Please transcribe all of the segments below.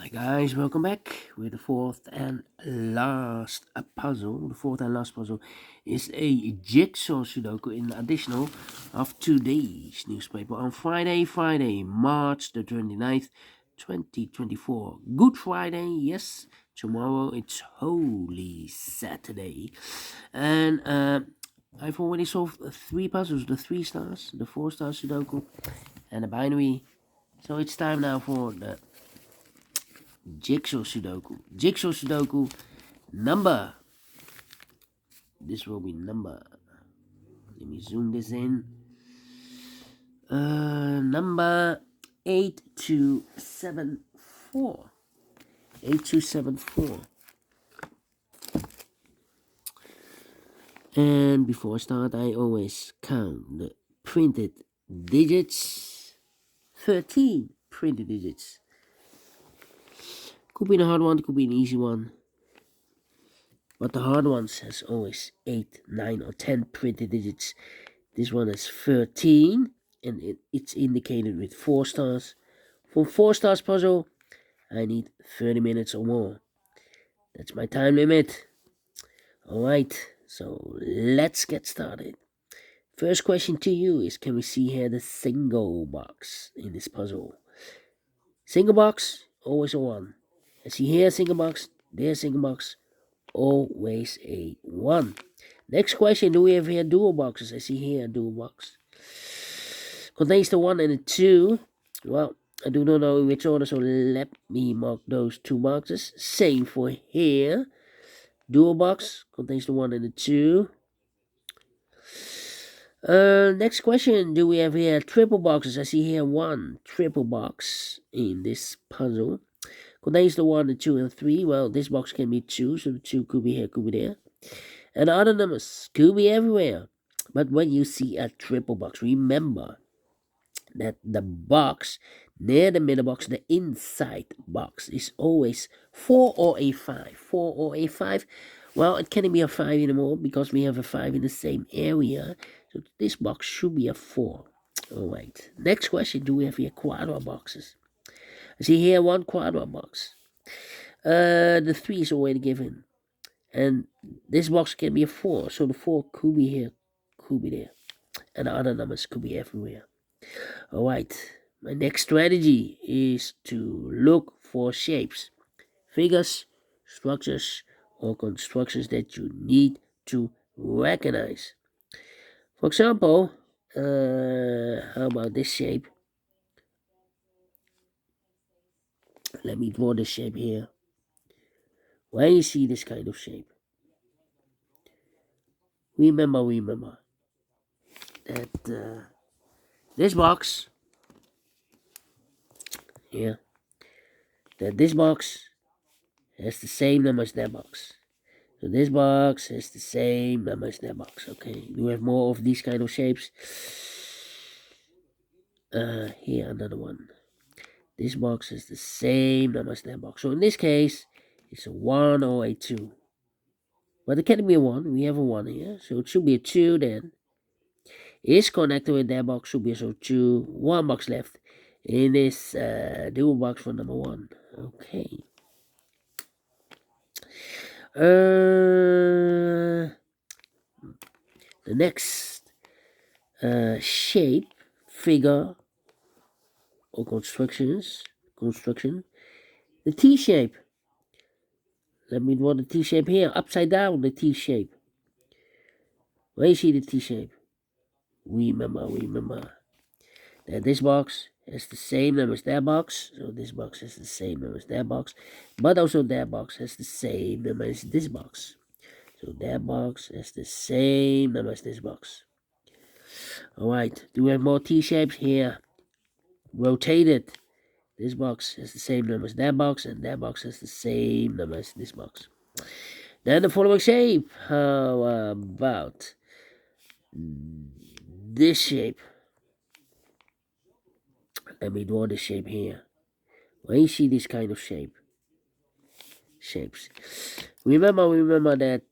Hi guys, welcome back with the fourth and last puzzle. The fourth and last puzzle is a jigsaw Sudoku in additional of today's newspaper on Friday, March the 29th, 2024. Good Friday, yes. Tomorrow it's Holy Saturday. And I've already solved three puzzles, the 3 stars, the 4-star Sudoku, and the binary. So it's time now for the Jigsaw Sudoku. Jigsaw Sudoku number. This will be number. Let me zoom this in. Number 8274. 8274. And before I start, I always count the printed digits. 13 printed digits. Could be a hard one, could be an easy one. But the hard ones has always 8, 9 or 10 printed digits. This one has 13 and it's indicated with 4 stars. For 4 stars puzzle, I need 30 minutes or more. That's my time limit. Alright, so let's get started. First question to you is, can we see here the single box in this puzzle? Single box, always a 1. I see here single box, there single box, always a 1. Next question, do we have here dual boxes? I see here a dual box. Contains the 1 and the 2. Well, I do not know in which order, so let me mark those 2 boxes. Same for here. Dual box contains the 1 and the 2. Next question, do we have here triple boxes? I see here 1 triple box in this puzzle. Contains the 1, the 2, and 3. Well, this box can be 2, so the 2 could be here, could be there. And other numbers could be everywhere. But when you see a triple box, remember that the box near the middle box, the inside box, is always 4 or a 5. 4 or a 5. Well, it can't be a 5 anymore because we have a 5 in the same area. So this box should be a 4. Alright. Next question, do we have here quadra boxes? I see here 1 quadra box. The 3 is already given. And this box can be a 4. So the 4 could be here, could be there. And the other numbers could be everywhere. Alright, my next strategy is to look for shapes, figures, structures, or constructions that you need to recognize. For example, how about this shape? Let me draw this shape here. When you see this kind of shape, remember that this box here, that this box has the same number as that box. So this box has the same number as that box. Okay, do we have more of these kind of shapes? Here another one. This box has the same number as that box. So in this case, it's a 1 or a 2. But it can be a 1. We have a 1 here. So it should be a 2 then. Is connected with that box, should be so 2. 1 box left in this dual box for number 1. Okay. The next shape, figure, or construction, the T shape. Let me draw the T shape here, upside down, the T shape. Where you see the T shape? Remember that this box has the same number as that box, so this box has the same number as that box, but also that box has the same number as this box. So that box has the same number as this box. Alright, do we have more T shapes here? Rotated. This box has the same number as that box, and that box has the same number as this box. Then the following shape. How about this shape? Let me draw this shape here. When you see this kind of shapes, remember that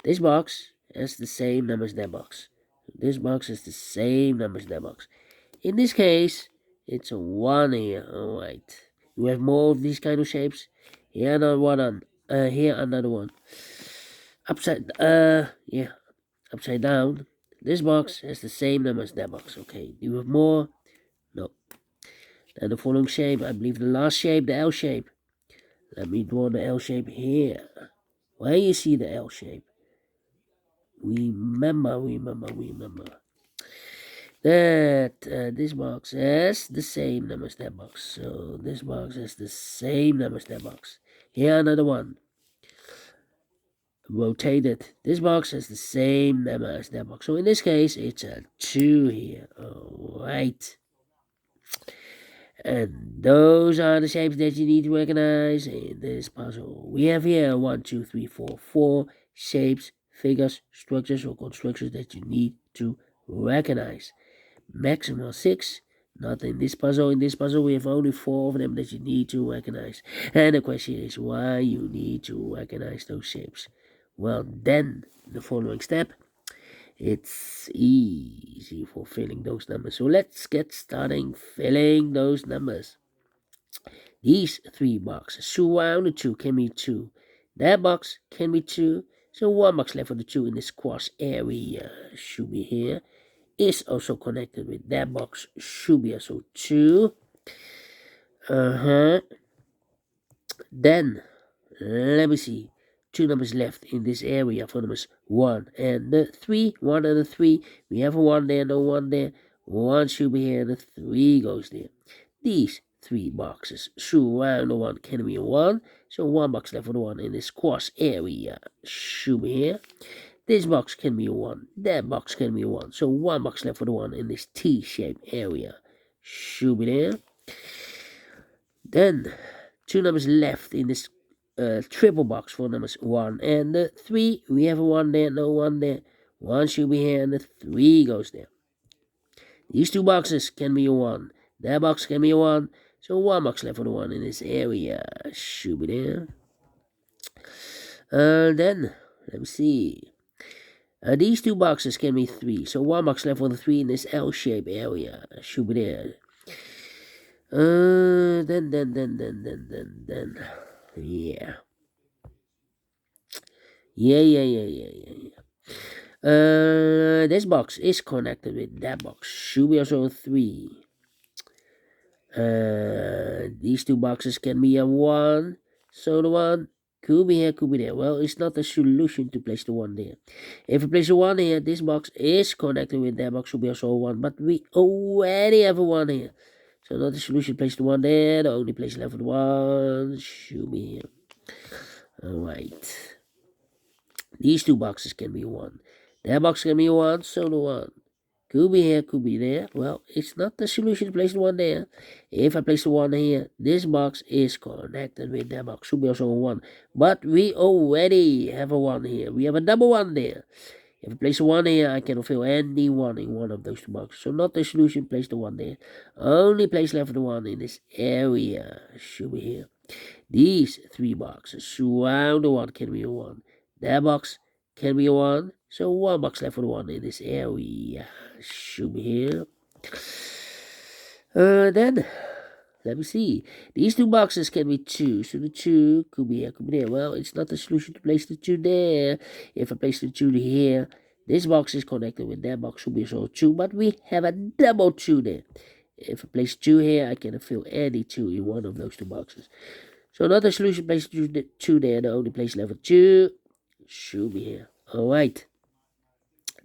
this box has the same number as that box. This box has the same number as that box. In this case, it's a 1 here. Alright. We have more of these kind of shapes. Here another one on. Here another one. Yeah, upside down. This box has the same number as that box. Okay, do you have more? No. Then the following shape, I believe the last shape, the L shape. Let me draw the L shape here. Where you see the L shape? Remember. That this box has the same number as that box. So this box has the same number as that box. Here another one. Rotated. This box has the same number as that box. So in this case, it's a 2 here. Alright. And those are the shapes that you need to recognize in this puzzle. We have here 1, 2, 3, 4, 4 shapes, figures, structures, or constructions that you need to recognize. Maximum 6. Not in this puzzle. In this puzzle, we have only 4 of them that you need to recognize. And the question is why you need to recognize those shapes. Well, then, the following step, it's easy for filling those numbers. So let's get starting filling those numbers. These 3 boxes surround the 2 can be 2. That box can be 2. So 1 box left for the 2 in this cross area should be here. Is also connected with that box should be also 2. Then let me see. 2 numbers left in this area for numbers 1 and 3. 1 and 3. We have a 1 there, no 1 there. 1 should be here, and the 3 goes there. These 3 boxes surround the 1 can be a 1. So 1 box left for the 1 in this cross area should be here. This box can be a 1. That box can be a 1. So 1 box left for the 1 in this T-shaped area should be there. Then 2 numbers left in this triple box for numbers 1 and 3. We have a 1 there, no 1 there. 1 should be here, and the 3 goes there. These 2 boxes can be a 1. That box can be a 1. So 1 box left for the 1 in this area should be there. Then, let me see. These 2 boxes can be 3. So 1 box left for the 3 in this L-shaped area should be there. Then. Yeah. This box is connected with that box. Should be also 3. These 2 boxes can be a 1. So the 1 could be here, could be there. Well, it's not a solution to place the 1 there. If we place a 1 here, this box is connected with that box. Should be also a 1. But we already have a 1 here. So not a solution, place the 1 there. The only place left for the 1 should be here. Alright. These 2 boxes can be 1. That box can be 1, so the 1 could be here, could be there. Well, it's not the solution to place the 1 there. If I place the 1 here, this box is connected with that box. Should be also a 1. But we already have a 1 here. We have a double 1 there. If I place a 1 here, I can fill any 1 in one of those 2 boxes. So not the solution, place the 1 there. Only place left for the 1 in this area should be here. These 3 boxes surround the 1 can be a 1. That box can be a 1. So 1 box left for the 1 in this area should be here. Then, let me see. These 2 boxes can be 2. So the 2 could be here, could be there. Well, it's not the solution to place the 2 there. If I place the 2 here, this box is connected with that box. Should be also 2. But we have a double 2 there. If I place 2 here, I can fill any 2 in one of those 2 boxes. So not the solution, place 2 there. The only place left for 2 should be here. Alright.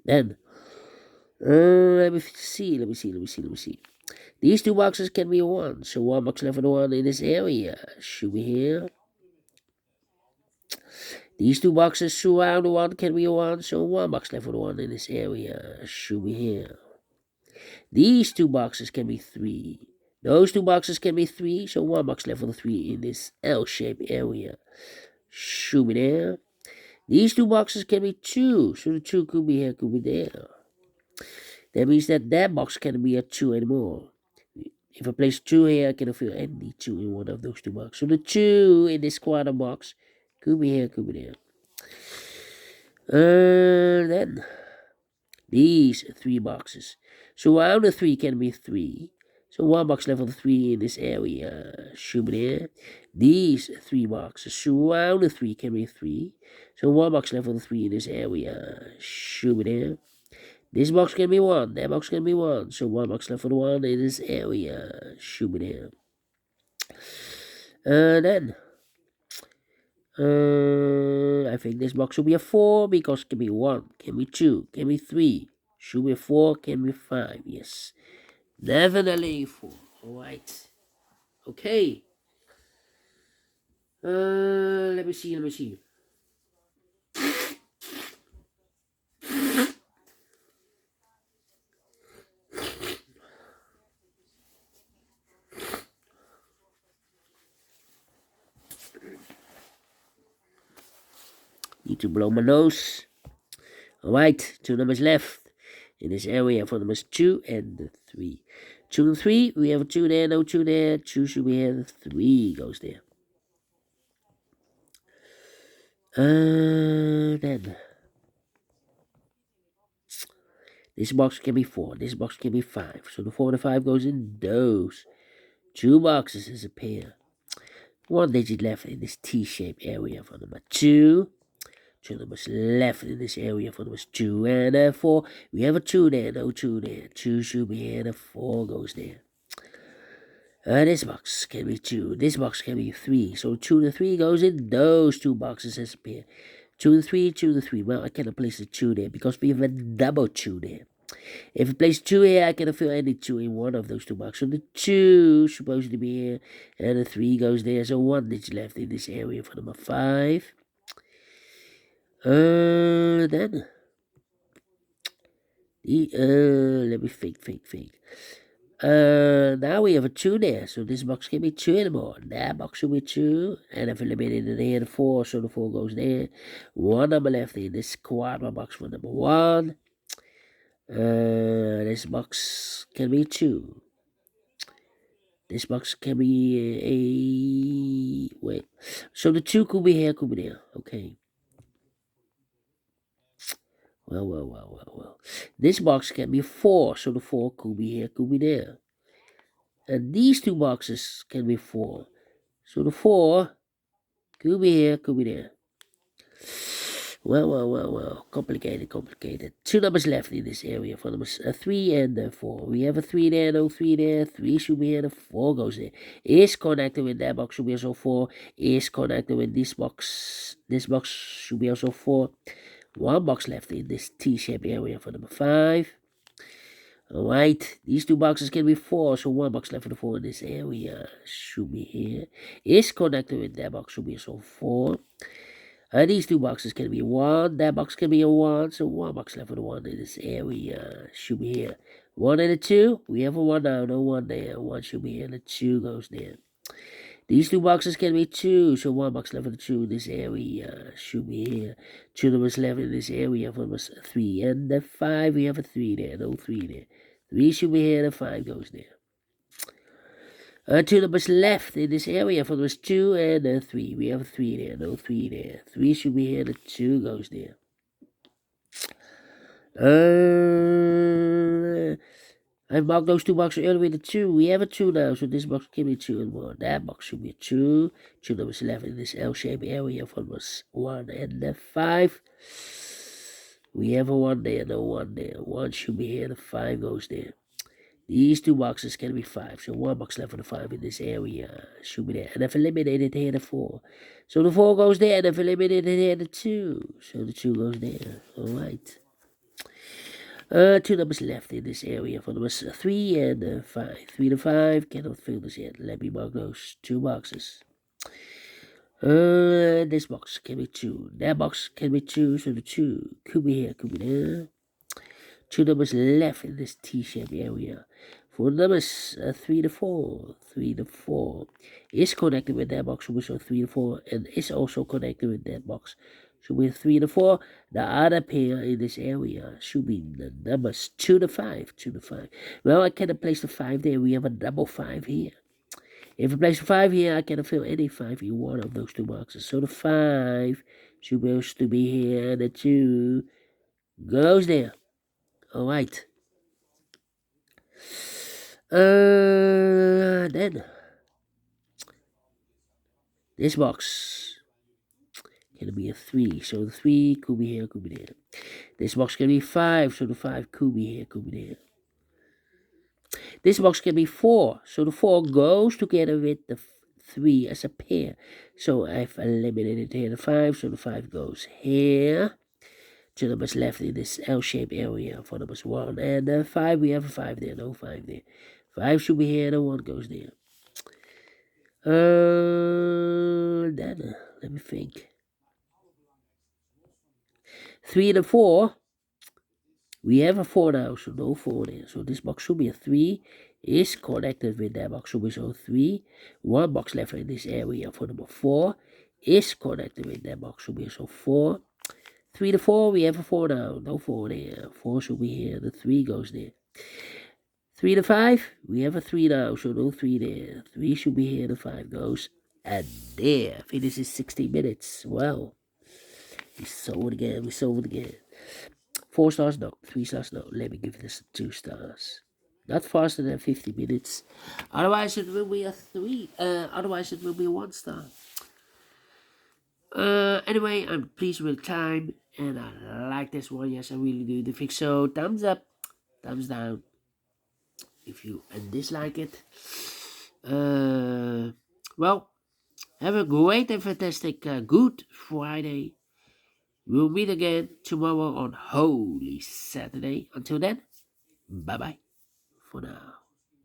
Then, let me see. These 2 boxes can be a 1. So 1 box left for the 1 in this area should be here. These 2 boxes surround the 1 can be a 1. So 1 box left for the 1 in this area should be here. These 2 boxes can be 3. Those 2 boxes can be 3. So 1 box left for the 3 in this L-shaped area should be there. These 2 boxes can be 2. So the 2 could be here, could be there. That means that box can be a 2 anymore. If I place 2 here, I can fill any 2 in one of those 2 boxes. So the 2 in this quarter box could be here, could be there. Then, these 3 boxes. So around the 3 can be 3. So one box left for the 3 in this area. Should be there. These 3 boxes surround the 3 can be 3. So one box left for the 3 in this area. Should be there. This box can be 1. That box can be 1. So one box left for the 1 in this area. Should be there. Then I think this box will be a 4 because it can be 1, can be 2, can be 3. Should be 4, can be 5. Yes. Definitely 4. Alright. Okay. Let me see. Need to blow my nose. Alright, 2 numbers left. In this area for numbers 2 and 3. 2 and 3, we have a 2 there, no 2 there. 2 should be here, 3 goes there. Then this box can be 4, this box can be 5. So the 4 and the 5 goes in those 2 boxes as a pair. 1 digit left in this T-shaped area for number 2. 2 numbers left in this area for numbers 2 and 4. We have a 2 there, no 2 there. 2 should be here, and 4 goes there. This box can be 2. This box can be 3. So 2 to 3 goes in those 2 boxes as a pair. 2 to 3, 2 to 3. Well, I cannot place the 2 there because we have a double 2 there. If I place 2 here, I cannot fill any 2 in one of those 2 boxes. So the 2 is supposed to be here, and the 3 goes there. So 1 is left in this area for number 5. Then let me think. Now we have a 2 there, so this box can be 2 anymore. That box will be 2, and I've eliminated there the 4, so the 4 goes there. 1 number left in this quadra box for number 1. This box can be 2. This box can be a wait. So the 2 could be here, could be there. Okay. Well. This box can be 4, so the 4 could be here, could be there. And these 2 boxes can be 4. So the 4 could be here, could be there. Well. Complicated. 2 numbers left in this area for numbers 3 and 4. We have a 3 there, no 3 there. 3 should be here, the 4 goes there. Is connected with that box, should be also 4. Is connected with this box. This box should be also 4. 1 box left in this T-shaped area for number 5. Alright, these 2 boxes can be 4, so 1 box left for the 4 in this area should be here. Is connected with that box, should be also 4. These 2 boxes can be 1, that box can be a 1, so 1 box left for the 1 in this area should be here. 1 and a 2, we have a 1 now, no 1 there. 1 should be here, and the 2 goes there. These 2 boxes can be 2, so 1 box left for the 2 in this area should be here. 2 numbers left in this area for numbers 3 and the 5. We have a 3 there, no 3 there. 3 should be here, and 5 goes there. 2 numbers left in this area for numbers 2 and 3. We have a 3 there, no 3 there. 3 should be here, and 2 goes there. I've marked those 2 boxes earlier with a 2. We have a 2 now, so this box can be 2 and 1. That box should be a 2. 2 numbers left in this L-shaped area for numbers 1 and 5. We have a 1 there, no 1 there. 1 should be here, the 5 goes there. These 2 boxes can be 5, so 1 box left for the 5 in this area should be there. And I've eliminated here the 4. So the 4 goes there, and I've eliminated here the 2. So the 2 goes there. Alright. 2 numbers left in this area for numbers 3 and 5. 3 to 5, cannot fill this yet. Let me mark those 2 boxes. This box can be 2. That box can be 2, so the 2 could be here, could be there. 2 numbers left in this T-shaped area. For numbers 3 to 4. 3 to 4 is connected with that box, so 3 to 4, and is also connected with that box. So with 3 to 4, the other pair in this area should be the numbers 2 to 5. 2 to 5. Well, I cannot place the 5 there. We have a double 5 here. If I place the 5 here, I cannot fill any 5 in one of those 2 boxes. So the 5 should be supposed to be here, and the 2 goes there. Alright. Then this box can be a 3, so the 3 could be here, could be there. This box can be 5, so the 5 could be here, could be there. This box can be 4, so the 4 goes together with the 3 as a pair. So I've eliminated here the 5, so the 5 goes here. Two numbers left in this L-shaped area for numbers 1 and 5. We have a 5 there, no 5 there. 5 should be here, the 1 goes there. Then let me think. 3 and a 4. We have a 4 now, so no 4 there. So this box should be a 3. Is connected with that box, should be so 3. 1 box left in this area for number 4. Is connected with that box, should be so 4. 3 to 4, we have a 4 now. No 4 there. 4 should be here. The 3 goes there. 3 to 5, we have a 3 now, so no 3 there. 3 should be here. The 5 goes. And there, finishes 60 minutes. Well, we sold again. We sold again. 4 stars, no. 3 stars, no. Let me give this 2 stars. Not faster than 50 minutes. Otherwise, it will be a 3. Otherwise, it will be a 1 star. Anyway, I'm pleased with the time, and I like this one. Yes, I really do. Think so. Thumbs up, thumbs down if you dislike it. Well, have a great and fantastic Good Friday. We'll meet again tomorrow on Holy Saturday. Until then, bye bye for now.